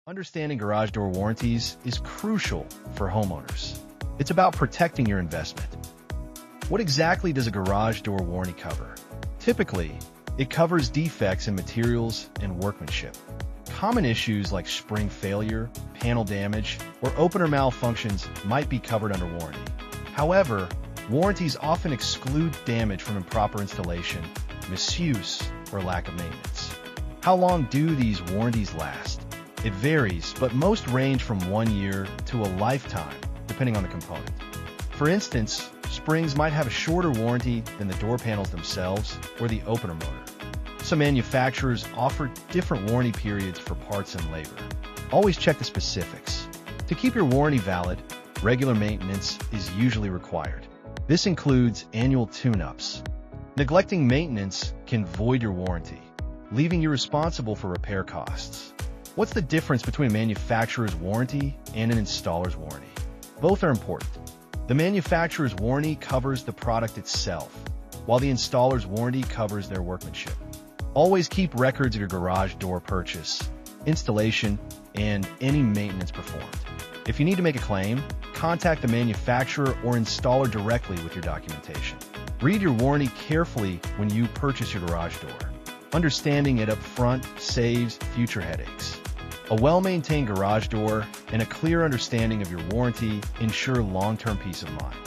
Understanding garage door warranties is crucial for homeowners. It's about protecting your investment. What exactly does a garage door warranty cover? Typically, it covers defects in materials and workmanship. Common issues like spring failure, panel damage, or opener malfunctions might be covered under warranty. However, warranties often exclude damage from improper installation, misuse, or lack of maintenance. How long do these warranties last? It varies, but most range from 1 year to a lifetime, depending on the component. For instance, springs might have a shorter warranty than the door panels themselves or the opener motor. Some manufacturers offer different warranty periods for parts and labor. Always check the specifics. To keep your warranty valid, regular maintenance is usually required. This includes annual tune-ups. Neglecting maintenance can void your warranty, leaving you responsible for repair costs. What's the difference between a manufacturer's warranty and an installer's warranty? Both are important. The manufacturer's warranty covers the product itself, while the installer's warranty covers their workmanship. Always keep records of your garage door purchase, installation, and any maintenance performed. If you need to make a claim, contact the manufacturer or installer directly with your documentation. Read your warranty carefully when you purchase your garage door. Understanding it up front saves future headaches. A well-maintained garage door and a clear understanding of your warranty ensure long-term peace of mind.